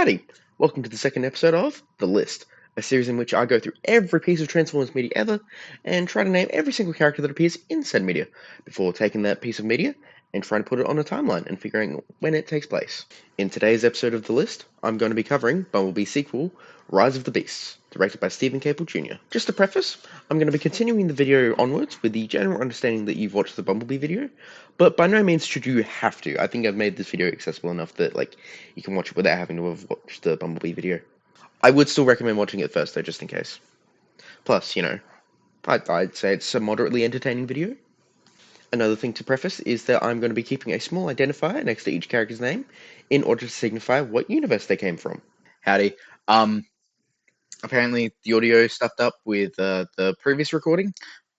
Howdy! Welcome to the second episode of The List, a series in which I go through every piece of Transformers media ever and try to name every single character that appears in said media before taking that piece of media and trying to put it on a timeline and figuring when it takes place. In today's episode of The List, I'm going to be covering Bumblebee sequel, Rise of the Beasts, directed by Stephen Caple Jr. Just to preface, I'm going to be continuing the video onwards with the general understanding that you've watched the Bumblebee video, but by no means should you have to. I think I've made this video accessible enough that you can watch it without having to have watched the Bumblebee video. I would still recommend watching it first though, just in case. Plus, I'd say it's a moderately entertaining video. Another thing to preface is that I'm going to be keeping a small identifier next to each character's name in order to signify what universe they came from. Howdy. Apparently the audio stuffed up with the previous recording,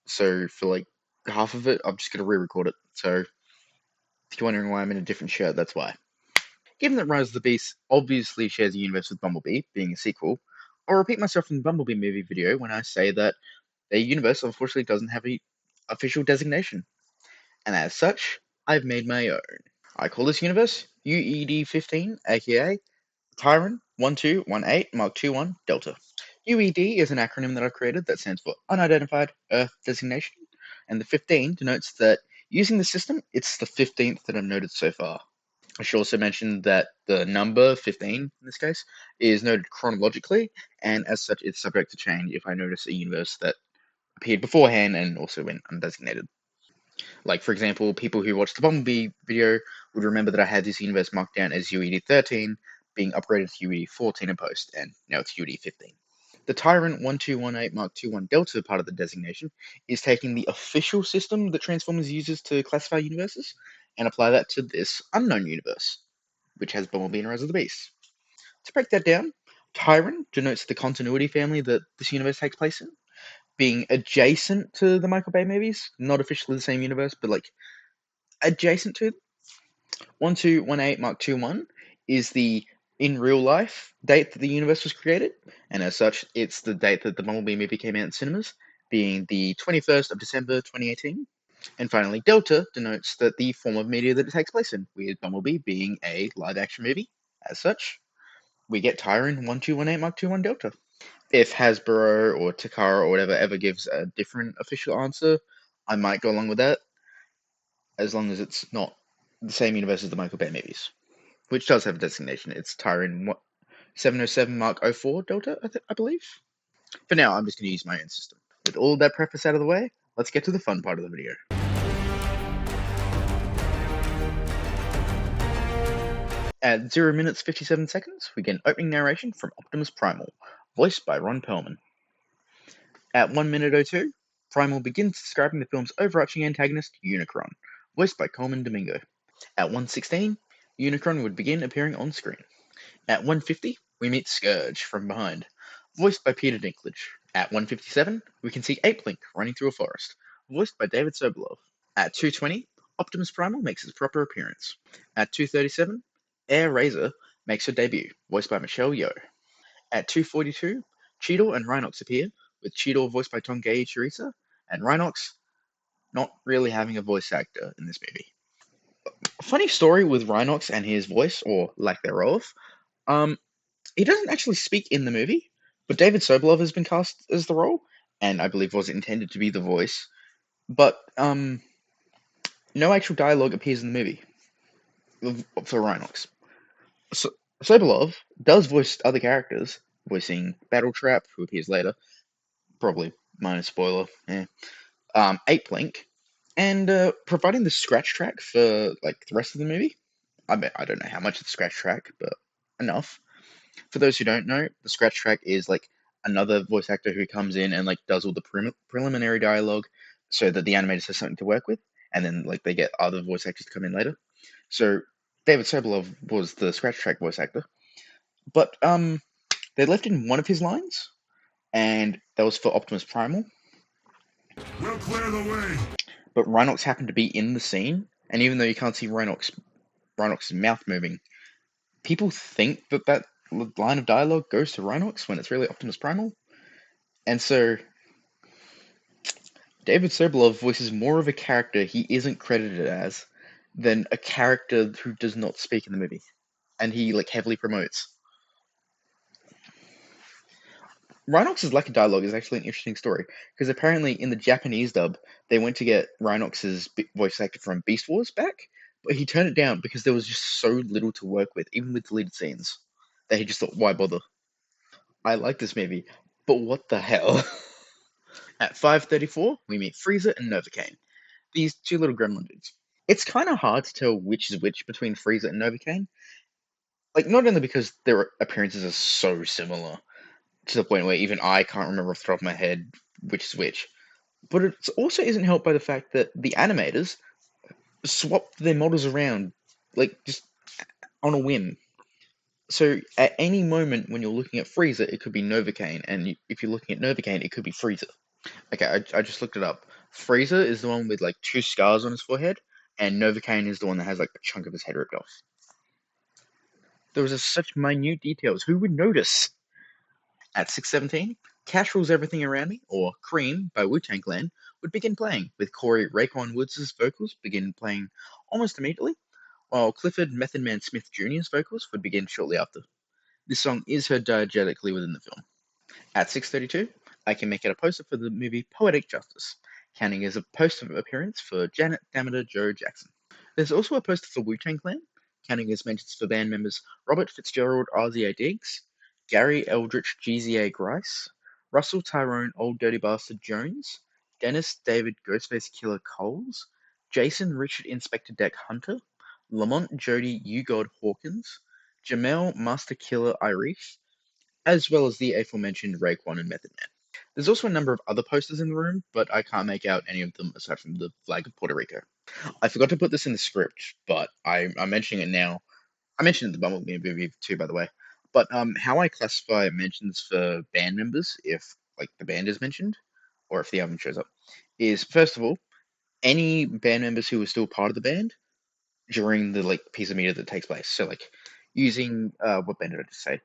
so for like half of it, I'm just gonna re-record it. So if you're wondering why I'm in a different shirt, that's why. Given that Rise of the Beast obviously shares a universe with Bumblebee, being a sequel, I'll repeat myself from the Bumblebee movie video when I say that their universe unfortunately doesn't have a official designation, and as such, I've made my own. I call this universe UED-15, aka Tyron 1218 Mark 21 Delta. UED is an acronym that I've created that stands for Unidentified Earth Designation, and the 15 denotes that using the system, it's the 15th that I've noted so far. I should also mention that the number 15 in this case is noted chronologically, and as such, it's subject to change if I notice a universe that appeared beforehand and also went undesignated. Like, for example, people who watched the Bumblebee video would remember that I had this universe marked down as UED 13, being upgraded to UED 14 in post, and now it's UED 15. The Tyrant 1218 Mark 21 Delta part of the designation is taking the official system that Transformers uses to classify universes and apply that to this unknown universe, which has Bumblebee and Rise of the Beast. To break that down, Tyrant denotes the continuity family that this universe takes place in, being adjacent to the Michael Bay movies, not officially the same universe, but adjacent to. 1218 Mark 21 is the in real life date that the universe was created, and as such, it's the date that the Bumblebee movie came out in cinemas, being the 21st of December 2018. And finally, Delta denotes that the form of media that it takes place in, with Bumblebee being a live action movie. As such, we get Tyron 1218 Mark 21 Delta. If Hasbro or Takara or whatever ever gives a different official answer, I might go along with that, as long as it's not the same universe as the Michael Bay movies, which does have a designation. It's Tyron 707 Mark 04 Delta, I believe. For now, I'm just going to use my own system. With all of that preface out of the way, let's get to the fun part of the video. At 0 minutes 57 seconds, we get an opening narration from Optimus Primal, voiced by Ron Perlman. At 1 minute 02, Primal begins describing the film's overarching antagonist, Unicron, voiced by Coleman Domingo. At 1:16, Unicron would begin appearing on screen. At 1:50, we meet Scourge from behind, voiced by Peter Dinklage. At 1:57, we can see Ape-Link running through a forest, voiced by David Sobolov. At 2:20, Optimus Primal makes his proper appearance. At 2:37, Air Razor makes her debut, voiced by Michelle Yeoh. At 2:42, Cheetor and Rhinox appear, with Cheetor voiced by Tongai Chirisa, and Rhinox not really having a voice actor in this movie. Funny story with Rhinox and his voice, or lack thereof. Um, he doesn't actually speak in the movie, but David Sobolov has been cast as the role, and I believe was intended to be the voice. But no actual dialogue appears in the movie for Rhinox. So, Sobolov does voice other characters, voicing Battletrap, who appears later, probably minor spoiler. Ape Link, and providing the scratch track for the rest of the movie. I don't know how much of the scratch track, but enough. For those who don't know, the scratch track is another voice actor who comes in and does all the preliminary dialogue, so that the animators have something to work with, and then they get other voice actors to come in later. So David Sobolov was the scratch track voice actor, but they left in one of his lines, and that was for Optimus Primal. We'll clear the way. But Rhinox happened to be in the scene, and even though you can't see Rhinox's mouth moving, people think that line of dialogue goes to Rhinox when it's really Optimus Primal. And so David Sobolov voices more of a character he isn't credited as than a character who does not speak in the movie, and he heavily promotes. Rhinox's lack of dialogue is actually an interesting story because apparently in the Japanese dub they went to get Rhinox's voice actor from Beast Wars back, but he turned it down because there was just so little to work with, even with deleted scenes, that he just thought, why bother? I like this movie, but what the hell? At 5:34, we meet Frieza and Novocaine, these two little gremlin dudes. It's kind of hard to tell which is which between Frieza and Novocaine, like not only because their appearances are so similar to the point where even I can't remember off the top of my head which is which, but it also isn't helped by the fact that the animators swapped their models around, like just on a whim. So at any moment when you're looking at Frieza, it could be Novocaine, and if you're looking at Novocaine, it could be Frieza. Okay, I just looked it up. Frieza is the one with like two scars on his forehead, and Novocaine is the one that has like a chunk of his head ripped off. There was just such minute details. Who would notice? At 6:17, Cash Rules Everything Around Me, or Cream by Wu-Tang Clan, would begin playing, with Corey Raekwon Woods' vocals begin playing almost immediately, while Clifford Method Man Smith Jr.'s vocals would begin shortly after. This song is heard diegetically within the film. At 6:32, I can make it a poster for the movie Poetic Justice, counting as a poster appearance for Janet Damiter Joe Jackson. There's also a poster for Wu-Tang Clan, counting as mentions for band members Robert Fitzgerald RZA Diggs, Gary Eldritch GZA Grice, Russell Tyrone Old Dirty Bastard Jones, Dennis David Ghostface Killer Coles, Jason Richard Inspector Deck Hunter, Lamont Jody You God Hawkins, Jamel Master Killer Irish, as well as the aforementioned Raekwon and Method Man. There's also a number of other posters in the room, but I can't make out any of them aside from the flag of Puerto Rico. I forgot to put this in the script, but I'm mentioning it now. I mentioned it in the Bumblebee movie too, by the way. But how I classify mentions for band members, if like the band is mentioned, or if the album shows up, is first of all any band members who are still part of the band during the like piece of media that takes place. So like using what band did I just say?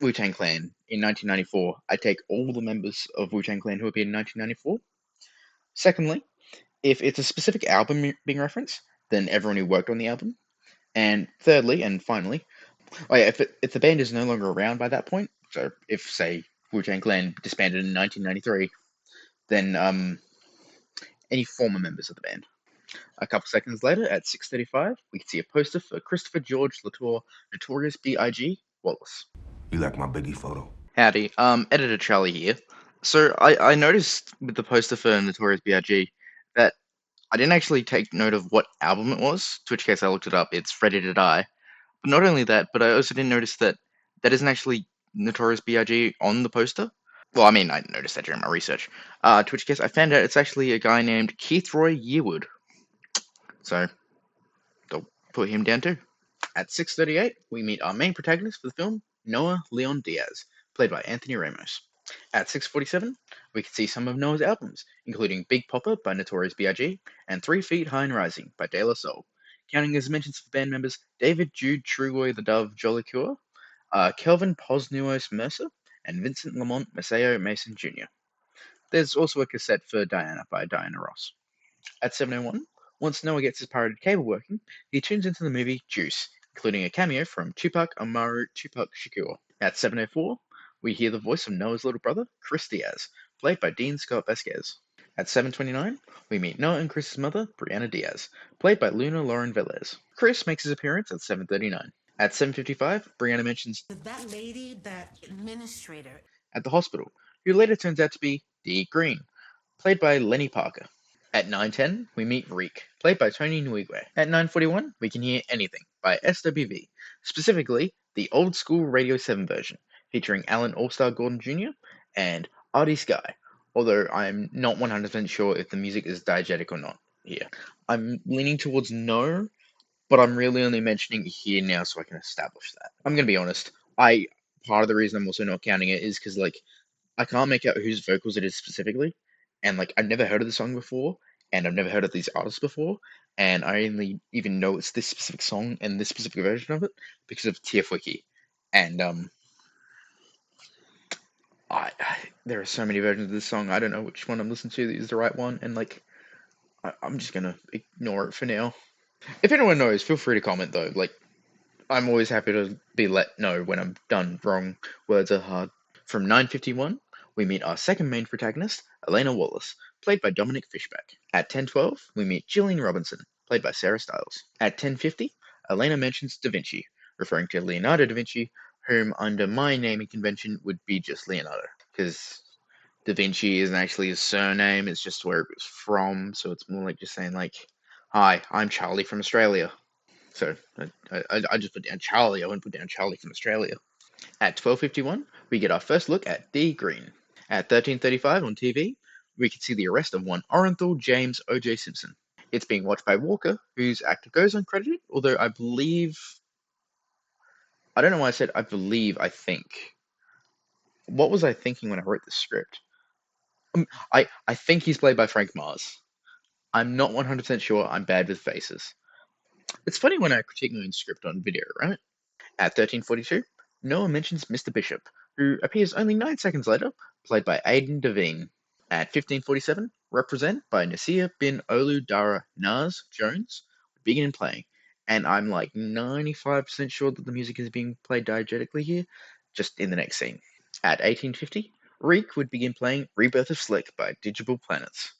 Wu Tang Clan in 1994. I take all the members of Wu Tang Clan who appeared in 1994. Secondly, if it's a specific album being referenced, then everyone who worked on the album. And thirdly, and finally, oh yeah, if the band is no longer around by that point, so if say Wu Tang Clan disbanded in 1993, then any former members of the band. A couple seconds later, at 6:35, we can see a poster for Christopher George Latour, Notorious B.I.G. Wallace. You like my Biggie photo? Howdy, Editor Charlie here. So I noticed with the poster for Notorious B.I.G. that I didn't actually take note of what album it was, to which case I looked it up. It's Ready to Die. But not only that, but I also didn't notice that that isn't actually Notorious B.I.G. on the poster. Well, I mean, I noticed that during my research. To which case I found out it's actually a guy named Keith Roy Yearwood. So, they'll put him down too. At 6:38, we meet our main protagonist for the film, Noah Leon Diaz, played by Anthony Ramos. At 6:47, we can see some of Noah's albums, including Big Popper by Notorious B.I.G. and 3 Feet High and Rising by De La Soul, counting as mentions for band members David Jude Trugoy the Dove Jolicoeur, Kelvin Posnuos Mercer, and Vincent Lamont Maceo Mason Jr. There's also a cassette for Diana by Diana Ross. At 7:01, once Noah gets his pirated cable working, he tunes into the movie Juice, including a cameo from Tupac Amaru Tupac Shakur. At 7:04, we hear the voice of Noah's little brother, Chris Diaz, played by Dean Scott Vasquez. At 7:29, we meet Noah and Chris's mother, Brianna Diaz, played by Luna Lauren Velez. Chris makes his appearance at 7:39. At 7:55, Brianna mentions That lady, that administrator. at the hospital, who later turns out to be Dee Green, played by Lenny Parker. At 9:10, we meet Reek, played by Tony Nwigwe. At 9:41, we can hear Anything by SWV, specifically the old school Radio 7 version, featuring Alan All-Star Gordon Jr. and Artie Sky, although I'm not 100% sure if the music is diegetic or not here. I'm leaning towards no, but I'm really only mentioning it here now so I can establish that. I'm going to be honest, part of the reason I'm also not counting it is because, like, I can't make out whose vocals it is specifically, and like I've never heard of the song before, and I've never heard of these artists before, and I only even know it's this specific song and this specific version of it because of TFWiki, and there are so many versions of this song. I don't know which one I'm listening to that is the right one, and like I'm just gonna ignore it for now. If anyone knows, feel free to comment though. Like I'm always happy to be let know when I'm done wrong. Words are hard. From 9:51, we meet our second main protagonist, Elena Wallace, played by Dominic Fishback. At 10:12, we meet Gillian Robinson, played by Sarah Stiles. At 10:50, Elena mentions Da Vinci, referring to Leonardo da Vinci, whom under my naming convention would be just Leonardo, because Da Vinci isn't actually his surname, it's just where it was from, so it's more like just saying like, hi, I'm Charlie from Australia. So I just put down Charlie, I wouldn't put down Charlie from Australia. At 12:51, we get our first look at Dee Green. At 13:35 on TV, we can see the arrest of one Orenthal James O.J. Simpson. It's being watched by Walker, whose actor goes uncredited, although I don't know why I said I think. What was I thinking when I wrote this script? I think he's played by Frank Mars. I'm not 100% sure. I'm bad with faces. It's funny when I critique my own script on video, right? At 13:42, Noah mentions Mr. Bishop, who appears only 9 seconds later, played by Aidan Devine. At 15:47, Represent by Nasir bin Olu Dara Nas Jones would begin playing, and I'm like 95% sure that the music is being played diegetically here, just in the next scene. At 18:50, Reek would begin playing Rebirth of Slick by Digital Planets.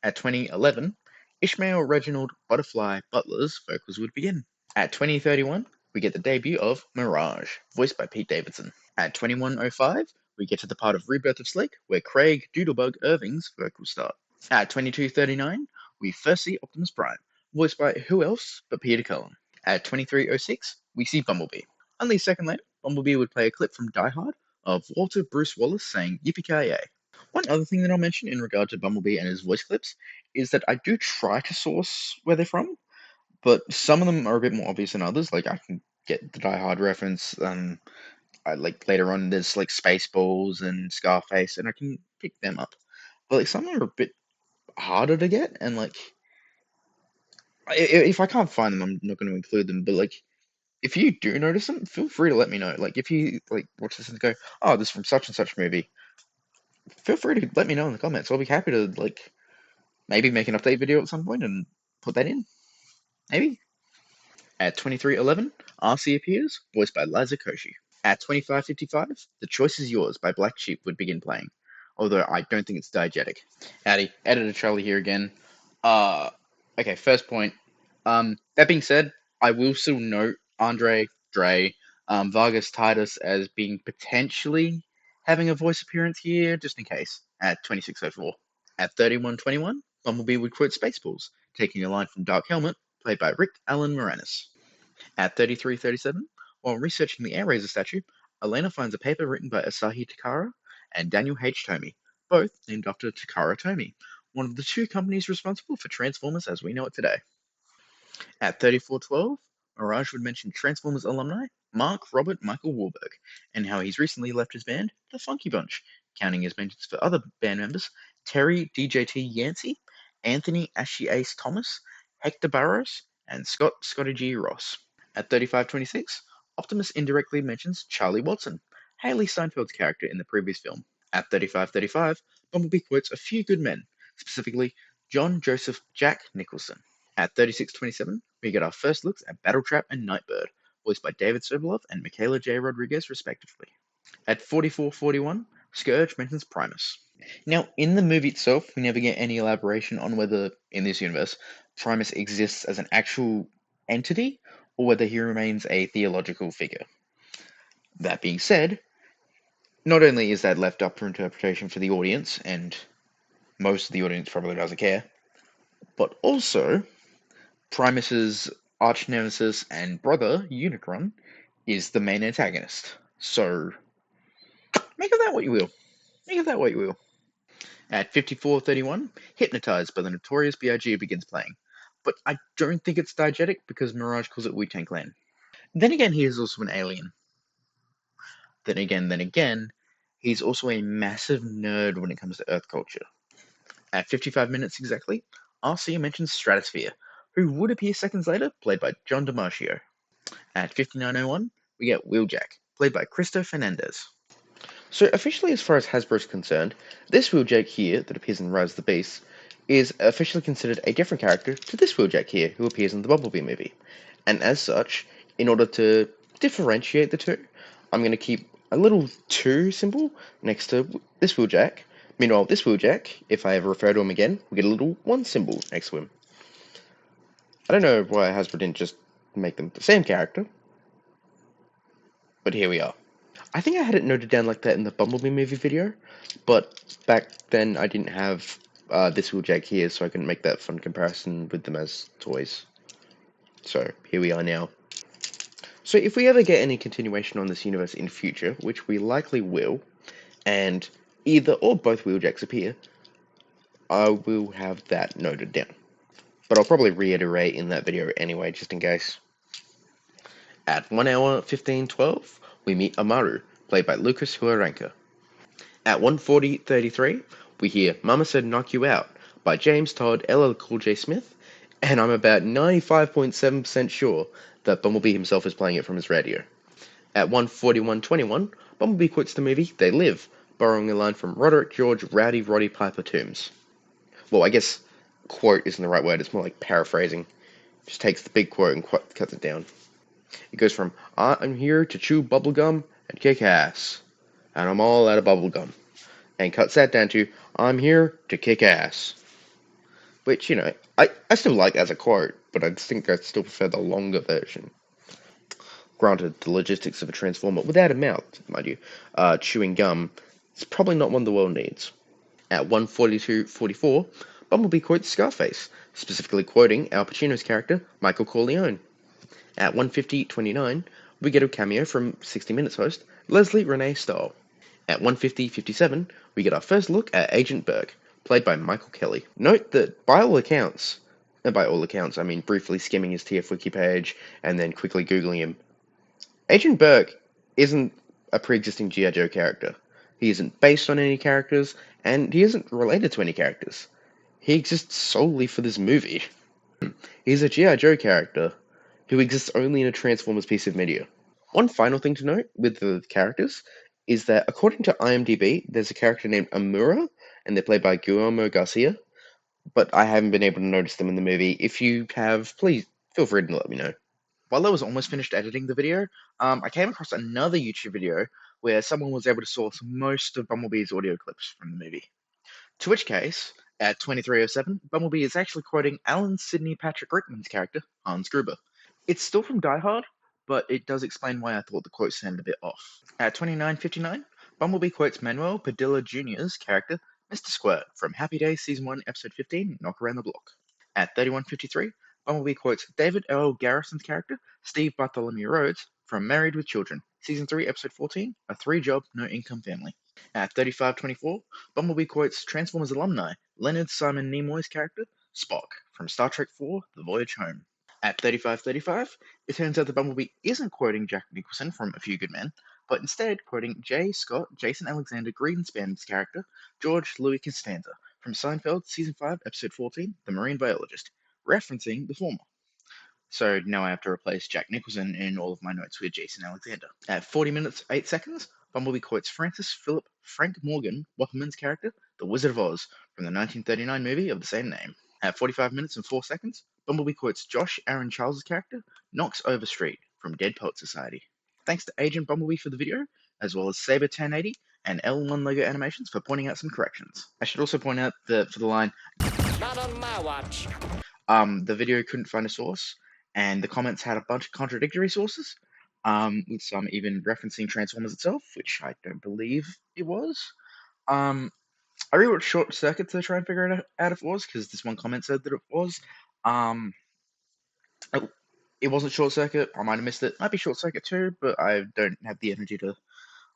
At 20:11, Ishmael Reginald Butterfly Butler's vocals would begin. At 20:31, we get the debut of Mirage, voiced by Pete Davidson. At 21:05, we get to the part of Rebirth of Slick where Craig Doodlebug Irving's vocals start. At 22:39, we first see Optimus Prime, voiced by who else but Peter Cullen. At 23:06, we see Bumblebee. Only a second later, Bumblebee would play a clip from Die Hard of Walter Bruce Wallace saying Yippee-ki-yay. One other thing that I'll mention in regard to Bumblebee and his voice clips is that I do try to source where they're from, but some of them are a bit more obvious than others. Like I can get the Die Hard reference. I like later on there's like Spaceballs and Scarface, and I can pick them up. But like some are a bit harder to get, and like if I can't find them, I'm not going to include them. But like if you do notice them, feel free to let me know. Like if you like watch this and go, oh, this is from such and such movie, feel free to let me know in the comments. I'll be happy to like maybe make an update video at some point and put that in. Maybe. At 23:11, RC appears, voiced by Liza Koshy. At 25:55, The Choice Is Yours by Black Sheep would begin playing, although I don't think it's diegetic. Howdy, Editor Charlie here again. Okay, first point. That being said, I will still note Andre Dre, Vargas Titus as being potentially having a voice appearance here, just in case, at 26:04. At 31:21, Bumblebee would quote Spaceballs, taking a line from Dark Helmet, played by Rick Allen Moranis. At 33:37, while researching the Air Razor statue, Elena finds a paper written by Asahi Takara and Daniel H. Tomey, both named after Takara Tomy, one of the two companies responsible for Transformers as we know it today. At 34:12, Mirage would mention Transformers alumni Mark Robert Michael Wahlberg and how he's recently left his band, The Funky Bunch, counting his mentions for other band members Terry DJT Yancey, Anthony Ashy Ace Thomas, Hector Barros, and Scott Scotty G. Ross. At 35:26, Optimus indirectly mentions Charlie Watson, Haley Steinfeld's character in the previous film. At 35:35, Bumblebee quotes A Few Good Men, specifically John Joseph Jack Nicholson. At 36:27, we get our first looks at Battletrap and Nightbird, voiced by David Sobolov and Michaela J. Rodriguez, respectively. At 44:41, Scourge mentions Primus. Now, in the movie itself, we never get any elaboration on whether, in this universe, Primus exists as an actual entity or whether he remains a theological figure. That being said, not only is that left up for interpretation for the audience, and most of the audience probably doesn't care, but also Primus's arch nemesis and brother, Unicron, is the main antagonist. So, make of that what you will. Make of that what you will. At 54:31, Hypnotized by the Notorious B.I.G. begins playing, but I don't think it's diegetic because Mirage calls it Wu-Tang Clan. Then again, he is also an alien. Then again, he's also a massive nerd when it comes to Earth culture. At 55 minutes exactly, RC mentions Stratosphere, who would appear seconds later, played by John DiMaggio. At 59:01, we get Wheeljack, played by Cristo Fernandez. So officially, as far as Hasbro's concerned, this Wheeljack here, that appears in Rise of the Beast, is officially considered a different character to this Wheeljack here, who appears in the Bumblebee movie. And as such, in order to differentiate the two, I'm going to keep a little too simple next to this Wheeljack. Meanwhile, this Wheeljack, if I ever refer to him again, we get a little 1 symbol next to him. I don't know why Hasbro didn't just make them the same character, but here we are. I think I had it noted down like that in the Bumblebee movie video, but back then I didn't have this Wheeljack here, so I couldn't make that fun comparison with them as toys. So here we are now. So if we ever get any continuation on this universe in future, which we likely will, and either or both Wheeljacks appear, I will have that noted down. But I'll probably reiterate in that video anyway, just in case. At 1 hour 15:12, we meet Amaru, played by Lucas Huaranka. At 1:40:33, we hear Mama Said Knock You Out by James Todd LL Cool J Smith, and I'm about 95.7% sure that Bumblebee himself is playing it from his radio. At 1:41:21, Bumblebee quotes the movie They Live, borrowing a line from Roderick George Rowdy Roddy Piper Toombs. Well, I guess quote isn't the right word, it's more like paraphrasing. Just takes the big quote and cuts it down. It goes from, I'm here to chew bubblegum and kick ass, and I'm all out of bubblegum, and cuts that down to, I'm here to kick ass. Which, I still like as a quote, but I think I still prefer the longer version. Granted, the logistics of a Transformer without a mouth, mind you, chewing gum, is probably not one the world needs. At 1:42:44, Bumblebee quotes Scarface, specifically quoting Al Pacino's character, Michael Corleone. At 1:50:29, we get a cameo from 60 Minutes host, Leslie Renee Stahl. At 1:50:57, we get our first look at Agent Burke, played by Michael Kelly. Note that by all accounts, and by all accounts I mean briefly skimming his TF Wiki page and then quickly googling him, Agent Burke isn't a pre-existing G.I. Joe character. He isn't based on any characters, and he isn't related to any characters. He exists solely for this movie. He's a G.I. Joe character who exists only in a Transformers piece of media. One final thing to note with the characters is that according to IMDb, there's a character named Amura, and they're played by Guillermo Garcia, but I haven't been able to notice them in the movie. If you have, please feel free to let me know. While I was almost finished editing the video, I came across another YouTube video where someone was able to source most of Bumblebee's audio clips from the movie. To which case, at 23:07, Bumblebee is actually quoting Alan Sidney Patrick Rickman's character, Hans Gruber. It's still from Die Hard, but it does explain why I thought the quote sounded a bit off. At 29:59, Bumblebee quotes Manuel Padilla Jr.'s character, Mr. Squirt, from Happy Days Season 1, Episode 15, Knock Around the Block. At 31:53, Bumblebee quotes David L. Garrison's character, Steve Bartholomew Rhodes, from Married with Children, Season 3, Episode 14, A Three-Job, No-Income Family. At 35:24, Bumblebee quotes Transformers alumni, Leonard Simon Nimoy's character, Spock, from Star Trek IV, The Voyage Home. At 35:35, it turns out that Bumblebee isn't quoting Jack Nicholson from A Few Good Men, but instead quoting J. Scott Jason Alexander Greenspan's character, George Louis Costanza, from Seinfeld, Season 5, Episode 14, The Marine Biologist, referencing the former. So now I have to replace Jack Nicholson in all of my notes with Jason Alexander. At 40 minutes, 8 seconds, Bumblebee quotes Francis Philip Frank Morgan Wopperman's character, the Wizard of Oz, from the 1939 movie of the same name. At 45 minutes and 4 seconds, Bumblebee quotes Josh Aaron Charles' character, Knox Overstreet, from Dead Poet Society. Thanks to Agent Bumblebee for the video, as well as Saber 1080 and L1 Lego Animations for pointing out some corrections. I should also point out that for the line, Not on my watch. the video couldn't find a source, and the comments had a bunch of contradictory sources, with some even referencing Transformers itself, which I don't believe it was. I rewrote Short Circuit to try and figure it out if it was, because this one comment said that it was. It wasn't Short Circuit. I might have missed it. Might be Short Circuit too, but I don't have the energy to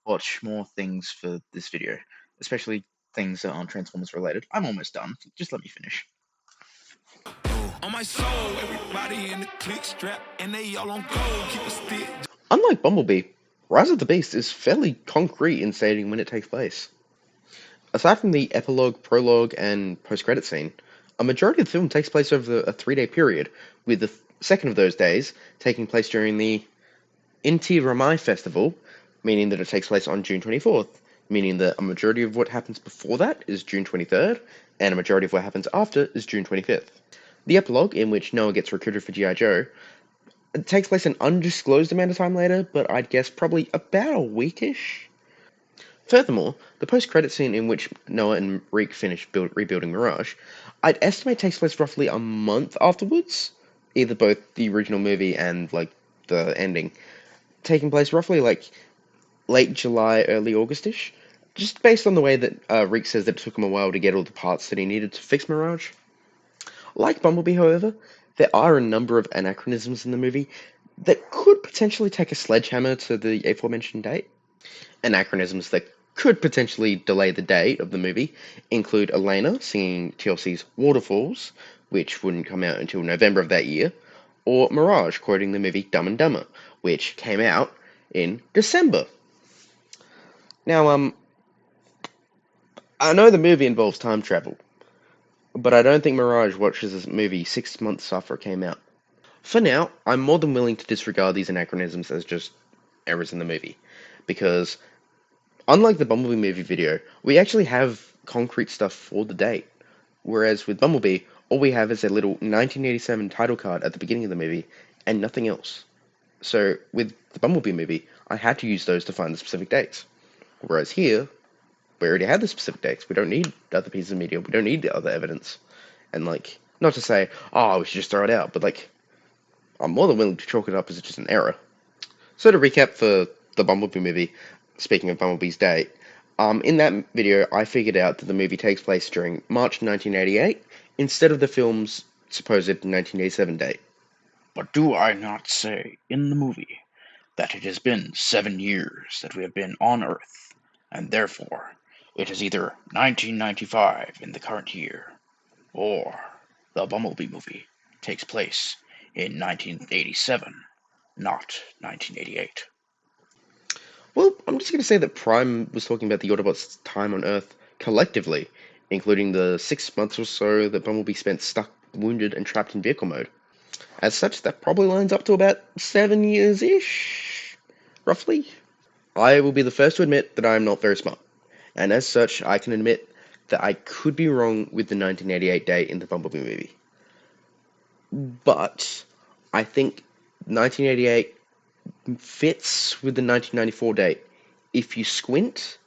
watch more things for this video, especially things that aren't Transformers related. I'm almost done. Just let me finish. On my soul, everybody in the click strap, and they all on gold, keep a stick. Unlike Bumblebee, Rise of the Beast is fairly concrete in stating when it takes place. Aside from the epilogue, prologue, and post-credit scene, a majority of the film takes place over a 3-day period, with the second of those days taking place during the Inti Ramai Festival, meaning that it takes place on June 24th, meaning that a majority of what happens before that is June 23rd, and a majority of what happens after is June 25th. The epilogue, in which Noah gets recruited for G.I. Joe, It takes place an undisclosed amount of time later, but I'd guess probably about a weekish. Furthermore, the post-credit scene in which Noah and Reek finish rebuilding Mirage, I'd estimate takes place roughly a month afterwards, either both the original movie and like the ending, taking place roughly like late July, early Augustish, just based on the way that Reek says that it took him a while to get all the parts that he needed to fix Mirage. Like Bumblebee, however, there are a number of anachronisms in the movie that could potentially take a sledgehammer to the aforementioned date. Anachronisms that could potentially delay the date of the movie include Elena singing TLC's Waterfalls, which wouldn't come out until November of that year, or Mirage quoting the movie Dumb and Dumber, which came out in December. Now, I know the movie involves time travel, but I don't think Mirage watches this movie 6 months after it came out. For now, I'm more than willing to disregard these anachronisms as just errors in the movie, because unlike the Bumblebee movie video, we actually have concrete stuff for the date, whereas with Bumblebee, all we have is a little 1987 title card at the beginning of the movie, and nothing else. So, with the Bumblebee movie, I had to use those to find the specific dates. Whereas here, we already have the specific dates. We don't need other pieces of media. We don't need the other evidence. And, like, not to say, oh, we should just throw it out, but, like, I'm more than willing to chalk it up as just an error. So to recap for the Bumblebee movie, speaking of Bumblebee's date, in that video, I figured out that the movie takes place during March 1988 instead of the film's supposed 1987 date. But do I not say in the movie that it has been 7 years that we have been on Earth, and therefore it is either 1995 in the current year, or the Bumblebee movie takes place in 1987, not 1988. Well, I'm just going to say that Prime was talking about the Autobots' time on Earth collectively, including the 6 months or so that Bumblebee spent stuck, wounded, and trapped in vehicle mode. As such, that probably lines up to about 7 years-ish, roughly. I will be the first to admit that I am not very smart, and as such, I can admit that I could be wrong with the 1988 date in the Bumblebee movie. But I think 1988 fits with the 1994 date if you squint,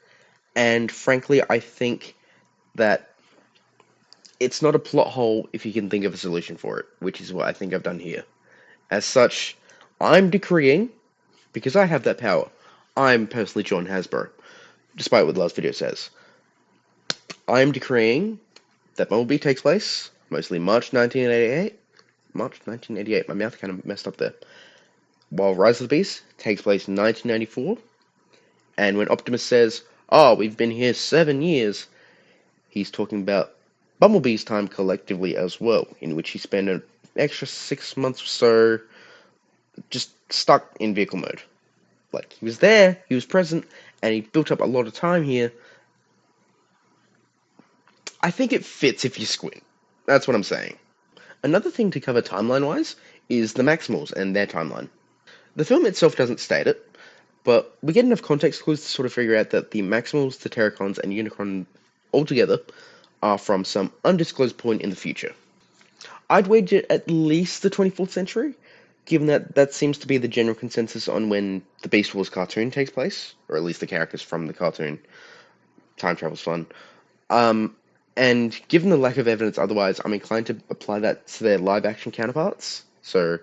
and frankly, I think that it's not a plot hole if you can think of a solution for it, which is what I think I've done here. As such, I'm decreeing, because I have that power, I'm personally John Hasbro, despite what the last video says. I'm decreeing that Bumblebee takes place mostly March 1988. March 1988, my mouth kind of messed up there. While Rise of the Beast takes place in 1994, and when Optimus says, oh, we've been here 7 years, he's talking about Bumblebee's time collectively as well, in which he spent an extra 6 months or so just stuck in vehicle mode. Like, he was there, he was present, and he built up a lot of time here. I think it fits if you squint. That's what I'm saying. Another thing to cover timeline-wise is the Maximals and their timeline. The film itself doesn't state it, but we get enough context clues to sort of figure out that the Maximals, the Terracons, and Unicron altogether are from some undisclosed point in the future. I'd wager at least the 24th century, given that that seems to be the general consensus on when the Beast Wars cartoon takes place, or at least the characters from the cartoon. Time travel's fun. And given the lack of evidence otherwise, I'm inclined to apply that to their live-action counterparts. So,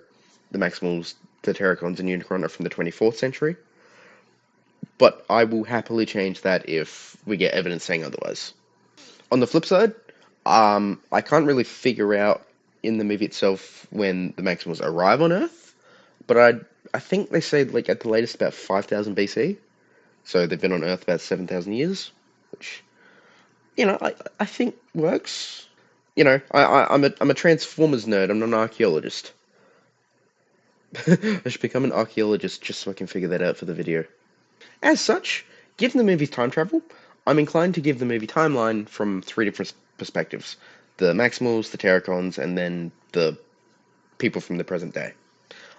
the Maximals, the Terracons, and Unicron are from the 24th century. But I will happily change that if we get evidence saying otherwise. On the flip side, I can't really figure out in the movie itself when the Maximals arrive on Earth, but I think they say like at the latest about 5000 BC, so they've been on Earth about 7,000 years, which, you know, I think works. You know, I'm a Transformers nerd. I'm not an archaeologist. I should become an archaeologist just so I can figure that out for the video. As such, given the movie's time travel, I'm inclined to give the movie timeline from 3 different perspectives. The Maximals, the Terracons, and then the people from the present day.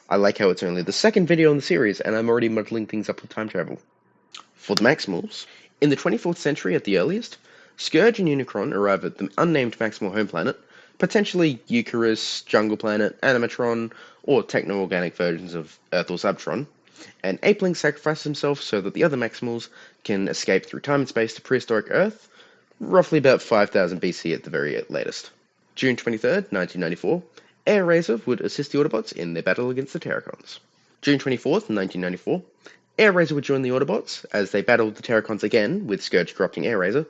I like how it's only the second video in the series, and I'm already muddling things up with time travel. For the Maximals, in the 24th century at the earliest, Scourge and Unicron arrive at the unnamed Maximal home planet potentially Eucharis, Jungle Planet, Animatron, or techno-organic versions of Earth or Cybertron, and Apelink sacrifices himself so that the other Maximals can escape through time and space to prehistoric Earth, roughly about 5000 BC at the very latest. June 23rd, 1994, Airazor would assist the Autobots in their battle against the Terracons. June 24th, 1994, Airazor would join the Autobots as they battled the Terracons again, with Scourge corrupting Airazor,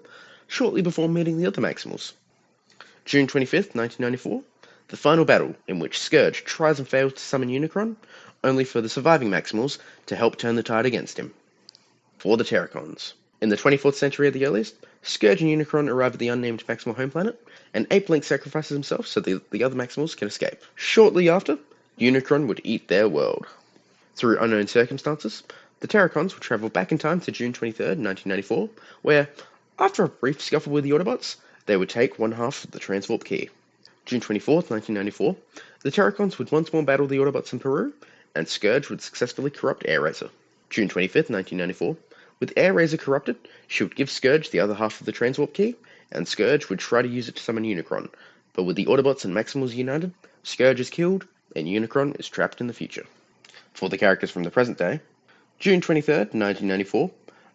shortly before meeting the other Maximals. June 25th, 1994, the final battle, in which Scourge tries and fails to summon Unicron, only for the surviving Maximals to help turn the tide against him. For the Terracons. In the 24th century at the earliest, Scourge and Unicron arrive at the unnamed Maximal home planet, and Apelink sacrifices himself so the other Maximals can escape. Shortly after, Unicron would eat their world. Through unknown circumstances, the Terracons would travel back in time to June 23rd, 1994, where, after a brief scuffle with the Autobots, they would take one half of the Transwarp Key. June 24th, 1994, the Terracons would once more battle the Autobots in Peru, and Scourge would successfully corrupt Airazor. June 25th, 1994, with Airazor corrupted, she would give Scourge the other half of the Transwarp Key, and Scourge would try to use it to summon Unicron, but with the Autobots and Maximals united, Scourge is killed, and Unicron is trapped in the future. For the characters from the present day, June 23rd, 1994,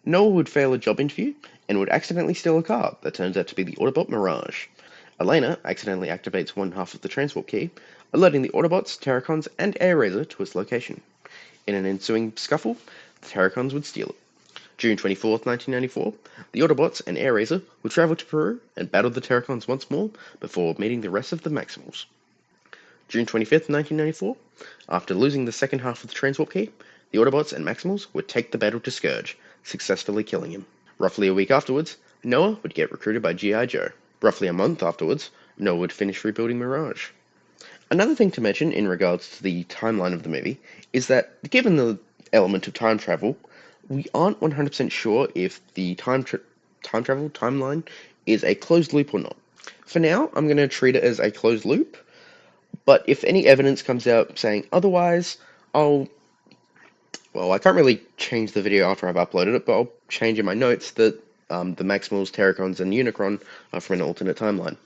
Noah would fail a job interview and would accidentally steal a car that turns out to be the Autobot Mirage. Elena accidentally activates one half of the Transwarp Key, alerting the Autobots, Terracons, and Airazor to its location. In an ensuing scuffle, the Terracons would steal it. June 24th, 1994, the Autobots and Airazor would travel to Peru and battle the Terracons once more before meeting the rest of the Maximals. June 25th, 1994, after losing the second half of the Transwarp Key, the Autobots and Maximals would take the battle to Scourge, successfully killing him. Roughly a week afterwards, Noah would get recruited by G.I. Joe. Roughly a month afterwards, Noah would finish rebuilding Mirage. Another thing to mention in regards to the timeline of the movie is that, given the element of time travel, we aren't 100% sure if the time travel timeline is a closed loop or not. For now, I'm going to treat it as a closed loop, but if any evidence comes out saying otherwise, I can't really change the video after I've uploaded it, but I'll change in my notes that the Maximals, Terracons, and Unicron are from an alternate timeline.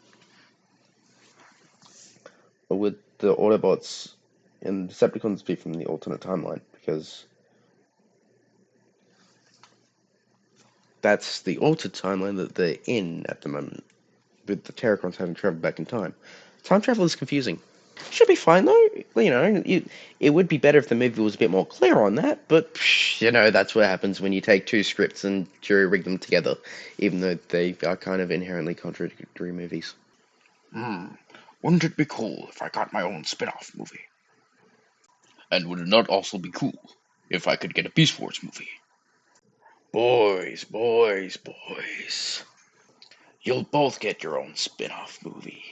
Or would the Autobots and Decepticons be from the alternate timeline? Because that's the altered timeline that they're in at the moment, with the Terracons having traveled back in time. Time travel is confusing. Should be fine though, it would be better if the movie was a bit more clear on that, but, that's what happens when you take two scripts and jury-rig them together, even though they are kind of inherently contradictory movies. Wouldn't it be cool if I got my own spin-off movie? And would it not also be cool if I could get a Beast Wars movie? Boys. You'll both get your own spin-off movie.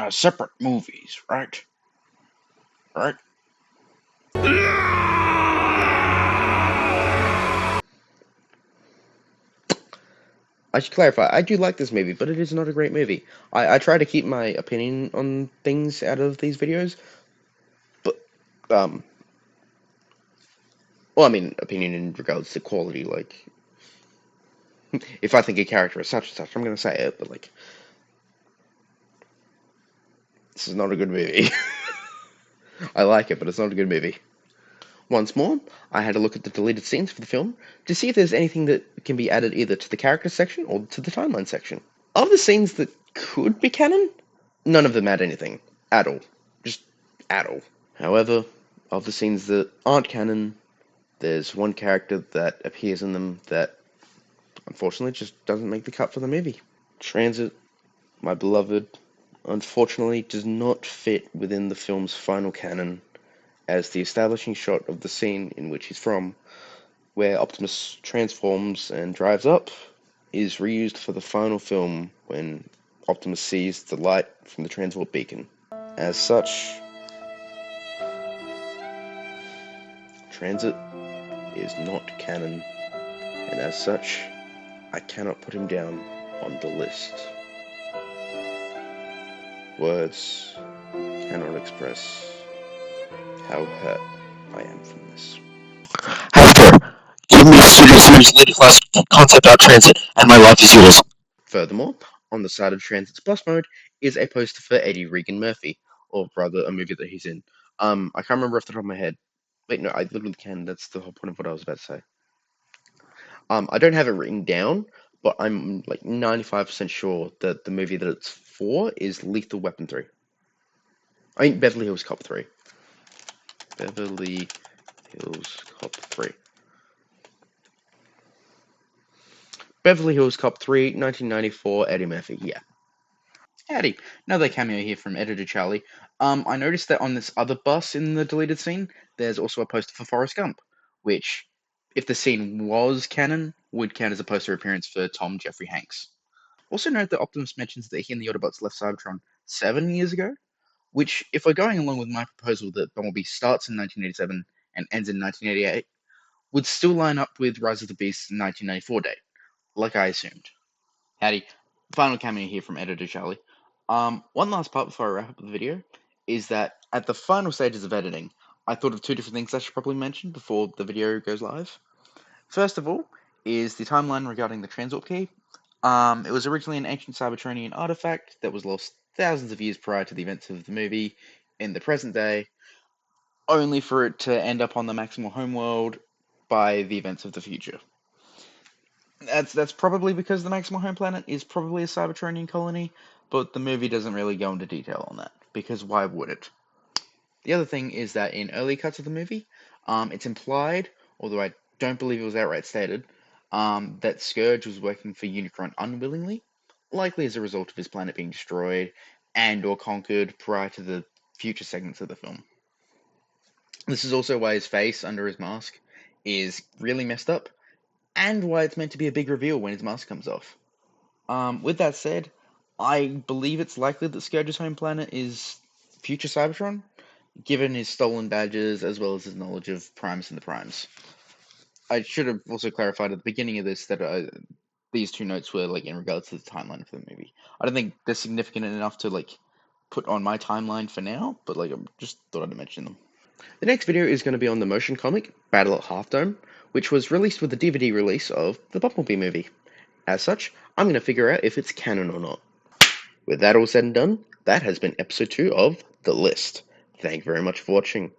Separate movies, right? Right? I should clarify, I do like this movie, but it is not a great movie. I try to keep my opinion on things out of these videos, but, opinion in regards to quality, if I think a character is such and such, I'm going to say it, but, this is not a good movie. I like it, but it's not a good movie. Once more, I had a look at the deleted scenes for the film to see if there's anything that can be added either to the character section or to the timeline section. Of the scenes that could be canon, none of them add anything. At all. Just at all. However, of the scenes that aren't canon, there's one character that appears in them that unfortunately just doesn't make the cut for the movie. Transit, my beloved, unfortunately does not fit within the film's final canon, as the establishing shot of the scene in which he's from, where Optimus transforms and drives up, is reused for the final film when Optimus sees the light from the Transwarp beacon. As such, Transit is not canon, and as such, I cannot put him down on the list. Words cannot express how hurt I am from this. However, give me Studio Series Lady Class Concept Transit, and my life is yours. Furthermore, on the side of Transit's bus mode is a poster for Eddie Regan Murphy, or rather a movie that he's in. I can't remember off the top of my head. Wait, no, I literally can. That's the whole point of what I was about to say. I don't have it written down, but I'm like 95% sure that the movie that it's for is Lethal Weapon 3. I mean, Beverly Hills Cop 3. Beverly Hills Cop 3. Beverly Hills Cop 3, 1994, Eddie Murphy, yeah. Howdy. Another cameo here from Editor Charlie. I noticed that on this other bus in the deleted scene, there's also a poster for Forrest Gump, which, if the scene was canon, would count as a poster appearance for Tom Jeffrey Hanks. Also note that Optimus mentions that he and the Autobots left Cybertron 7 years ago, which, if we're going along with my proposal that Bumblebee starts in 1987 and ends in 1988, would still line up with Rise of the Beast's 1994 date, like I assumed. Howdy. Final cameo here from Editor Charlie. One last part before I wrap up the video is that at the final stages of editing, I thought of two different things I should probably mention before the video goes live. First of all is the timeline regarding the Transwarp key. It was originally an ancient Cybertronian artifact that was lost thousands of years prior to the events of the movie in the present day, only for it to end up on the Maximal Homeworld by the events of the future. That's probably because the Maximal Home Planet is probably a Cybertronian colony, but the movie doesn't really go into detail on that, because why would it? The other thing is that in early cuts of the movie, it's implied, although I don't believe it was outright stated, that Scourge was working for Unicron unwillingly, likely as a result of his planet being destroyed and or conquered prior to the future segments of the film. This is also why his face under his mask is really messed up, and why it's meant to be a big reveal when his mask comes off. With that said, I believe it's likely that Scourge's home planet is future Cybertron, given his stolen badges as well as his knowledge of Primus and the Primes. I should have also clarified at the beginning of this that these two notes were like in regards to the timeline for the movie. I don't think they're significant enough to like put on my timeline for now, but like I just thought I'd mention them. The next video is going to be on the motion comic Battle at Half Dome, which was released with the DVD release of the Bumblebee movie. As such, I'm going to figure out if it's canon or not. With that all said and done, that has been episode 2 of The List. Thank you very much for watching.